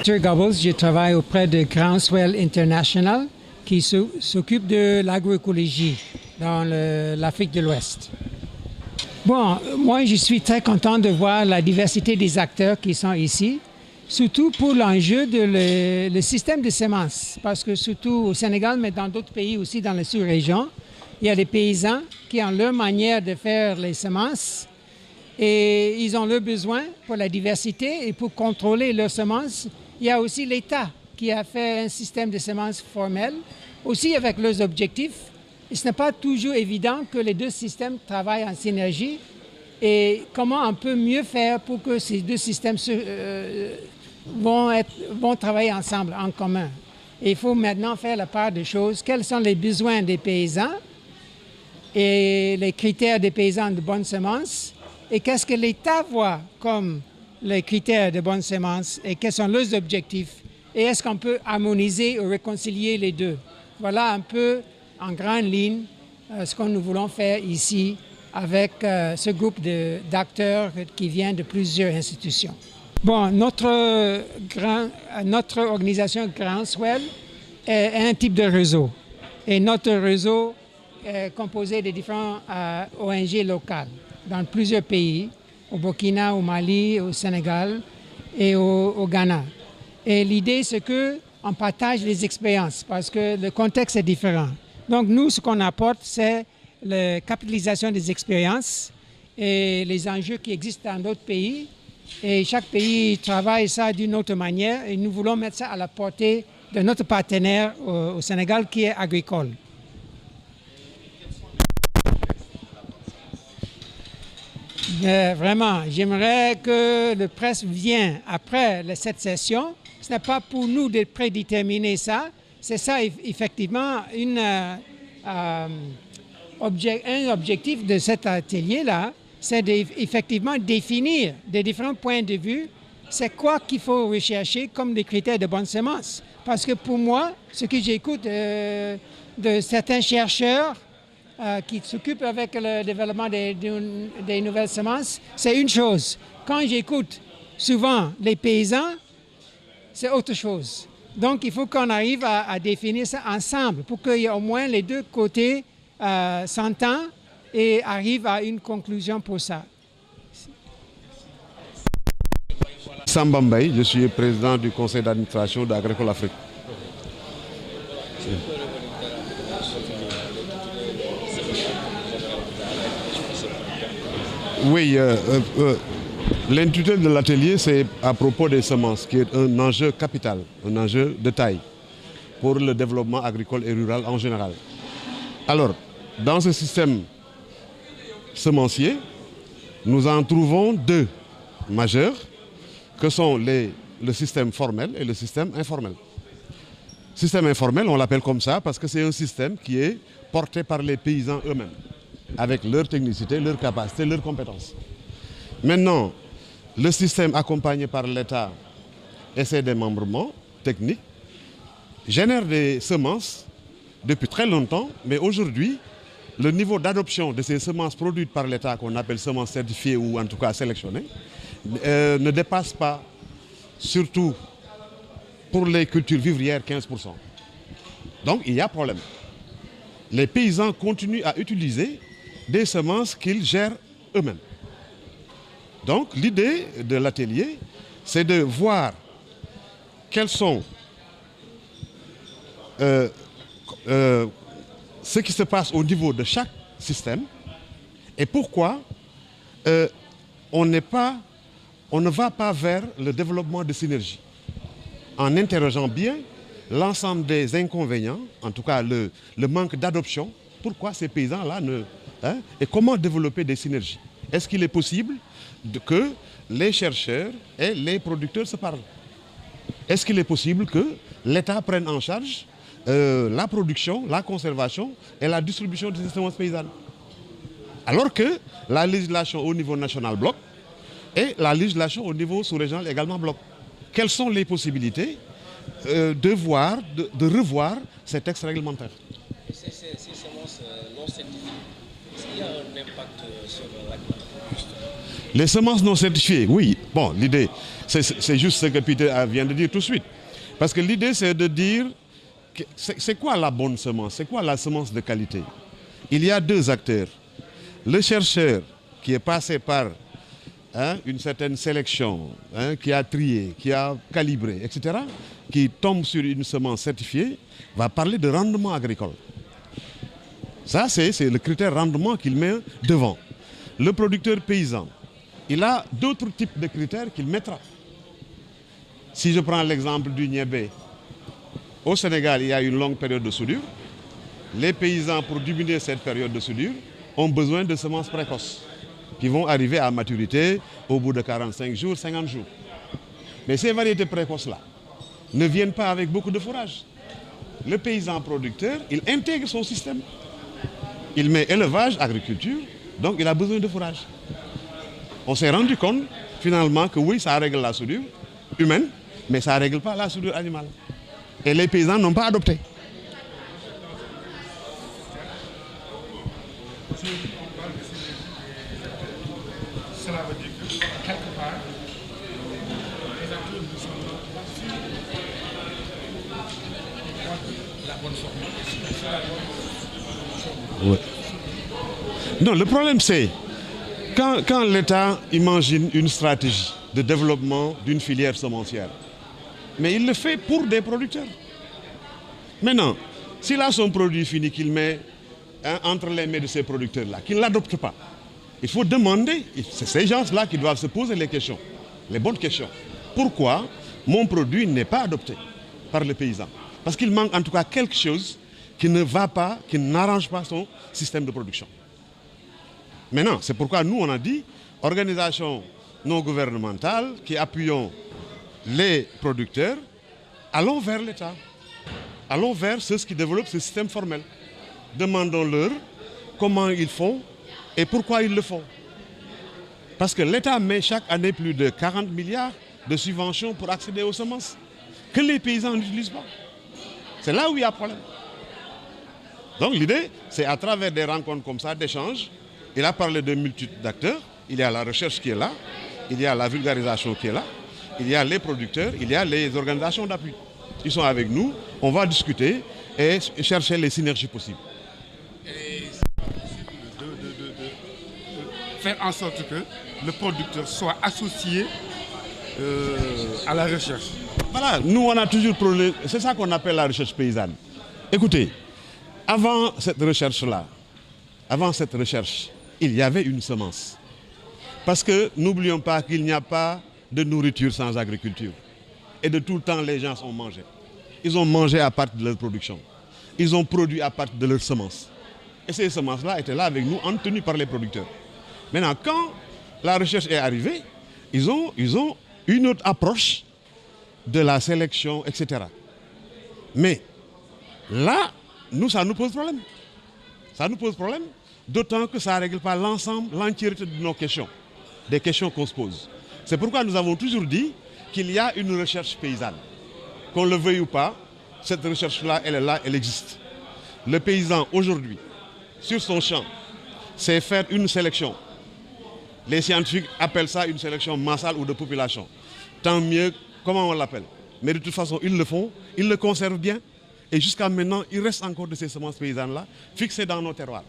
Peter Gobbles, je travaille auprès de Groundswell International qui s'occupe de l'agroécologie dans l'Afrique de l'Ouest. Bon, moi je suis très content de voir la diversité des acteurs qui sont ici, surtout pour l'enjeu de le système de semences, parce que surtout au Sénégal, mais dans d'autres pays aussi dans la sous-région, il y a des paysans qui ont leur manière de faire les semences et ils ont leur besoin pour la diversité et pour contrôler leurs semences. Il y a aussi l'État qui a fait un système de semences formel, aussi avec leurs objectifs. Et ce n'est pas toujours évident que les deux systèmes travaillent en synergie. Et comment on peut mieux faire pour que ces deux systèmes vont travailler ensemble, en commun. Et il faut maintenant faire la part des choses. Quels sont les besoins des paysans et les critères des paysans de bonnes semences? Et qu'est-ce que l'État voit comme les critères de bonnes semences et quels sont leurs objectifs? Et est-ce qu'on peut harmoniser ou réconcilier les deux? Voilà un peu en grande ligne ce que nous voulons faire ici avec ce groupe d'acteurs qui vient de plusieurs institutions. Bon, notre organisation Groundswell est un type de réseau. Et notre réseau est composé de différents ONG locales dans plusieurs pays, au Burkina, au Mali, au Sénégal et au Ghana. Et l'idée, c'est qu'on partage les expériences parce que le contexte est différent. Donc nous, ce qu'on apporte, c'est la capitalisation des expériences et les enjeux qui existent dans d'autres pays. Et chaque pays travaille ça d'une autre manière et nous voulons mettre ça à la portée de notre partenaire au Sénégal qui est agricole. Mais vraiment, j'aimerais que le presse vienne après cette session. Ce n'est pas pour nous de prédéterminer ça. C'est ça, effectivement, un objectif de cet atelier-là, c'est effectivement définir des différents points de vue, c'est quoi qu'il faut rechercher comme des critères de bonne semence. Parce que pour moi, ce que j'écoute de certains chercheurs qui s'occupent avec le développement des nouvelles semences, c'est une chose. Quand j'écoute souvent les paysans, c'est autre chose. Donc, il faut qu'on arrive à définir ça ensemble pour qu'il y ait au moins les deux côtés s'entendent et arrivent à une conclusion pour ça. Samba Mbaye, je suis président du conseil d'administration d'Agricole Afrique. Oui, l'intitulé de l'atelier, c'est à propos des semences, qui est un enjeu capital, un enjeu de taille pour le développement agricole et rural en général. Alors, dans ce système semencier, nous en trouvons deux majeurs, que sont le système formel et le système informel. Le système informel, on l'appelle comme ça parce que c'est un système qui est porté par les paysans eux-mêmes, avec leur technicité, leur capacité, leurs compétences. Maintenant, le système accompagné par l'État et ses démembrements techniques génère des semences depuis très longtemps, mais aujourd'hui, le niveau d'adoption de ces semences produites par l'État, qu'on appelle semences certifiées ou en tout cas sélectionnées, ne dépasse pas, surtout pour les cultures vivrières, 15%. Donc il y a problème. Les paysans continuent à utiliser des semences qu'ils gèrent eux-mêmes. Donc l'idée de l'atelier, c'est de voir quels sont ce qui se passe au niveau de chaque système et pourquoi on ne va pas vers le développement de synergie en interrogeant bien l'ensemble des inconvénients, en tout cas le manque d'adoption, pourquoi ces paysans-là et comment développer des synergies. Est-ce qu'il est possible que les chercheurs et les producteurs se parlent? Est-ce qu'il est possible que l'État prenne en charge la production, la conservation et la distribution des semences paysannes? Alors que la législation au niveau national bloque et la législation au niveau sous-régional également bloque. Quelles sont les possibilités de revoir ces textes réglementaires? Ces semences non certifiées, S'il y a un impact sur l'agriculture. Les semences non certifiées, oui. Bon, l'idée, c'est juste ce que Peter vient de dire tout de suite. Parce que l'idée, c'est de dire, c'est quoi la bonne semence? C'est quoi la semence de qualité? Il y a deux acteurs. Le chercheur qui est passé par une certaine sélection, qui a trié, qui a calibré, etc., qui tombe sur une semence certifiée, va parler de rendement agricole. Ça, c'est le critère rendement qu'il met devant. Le producteur paysan, il a d'autres types de critères qu'il mettra. Si je prends l'exemple du niébé, au Sénégal, il y a une longue période de soudure. Les paysans, pour diminuer cette période de soudure, ont besoin de semences précoces qui vont arriver à maturité au bout de 45 jours, 50 jours. Mais ces variétés précoces-là ne viennent pas avec beaucoup de fourrage. Le paysan producteur, il intègre son système. Il met élevage, agriculture, donc il a besoin de fourrage. On s'est rendu compte, finalement, que oui, ça règle la soudure humaine, mais ça ne règle pas la soudure animale. Et les paysans n'ont pas adopté. Cela veut dire que, quelque part, les acteurs ne sont pas sûrs de la bonne forme. Ouais. Non, le problème c'est, quand l'État imagine une stratégie de développement d'une filière semencière, mais il le fait pour des producteurs. Maintenant, s'il a son produit fini qu'il met entre les mains de ces producteurs-là, qu'il ne l'adopte pas, il faut demander, c'est ces gens-là qui doivent se poser les questions, les bonnes questions. Pourquoi mon produit n'est pas adopté par le paysan? Parce qu'il manque en tout cas quelque chose qui ne va pas, qui n'arrange pas son système de production. Maintenant, c'est pourquoi nous, on a dit, organisation non gouvernementale qui appuyons les producteurs, allons vers l'État. Allons vers ceux qui développent ce système formel. Demandons-leur comment ils font et pourquoi ils le font. Parce que l'État met chaque année plus de 40 milliards de subventions pour accéder aux semences que les paysans n'utilisent pas. C'est là où il y a problème. Donc l'idée, c'est à travers des rencontres comme ça, d'échanges. Il a parlé de multitudes d'acteurs. Il y a la recherche qui est là, il y a la vulgarisation qui est là, il y a les producteurs, il y a les organisations d'appui. Ils sont avec nous, on va discuter et chercher les synergies possibles. Et faire en sorte que le producteur soit associé à la recherche. Voilà, nous on a toujours parlé, c'est ça qu'on appelle la recherche paysanne. Écoutez, avant cette recherche-là, il y avait une semence. Parce que n'oublions pas qu'il n'y a pas de nourriture sans agriculture. Et de tout le temps, les gens ont mangé. Ils ont mangé à partir de leur production. Ils ont produit à partir de leurs semences. Et ces semences-là étaient là avec nous, tenues par les producteurs. Maintenant, quand la recherche est arrivée, ils ont une autre approche de la sélection, etc. Mais là, nous, ça nous pose problème. Ça nous pose problème, d'autant que ça ne règle pas l'ensemble, l'entièreté de nos questions, des questions qu'on se pose. C'est pourquoi nous avons toujours dit qu'il y a une recherche paysanne. Qu'on le veuille ou pas, cette recherche-là, elle est là, elle existe. Le paysan, aujourd'hui, sur son champ, c'est faire une sélection. Les scientifiques appellent ça une sélection massale ou de population. Tant mieux, comment on l'appelle. Mais de toute façon, ils le font, ils le conservent bien. Et jusqu'à maintenant, il reste encore de ces semences paysannes-là, fixées dans nos terroirs.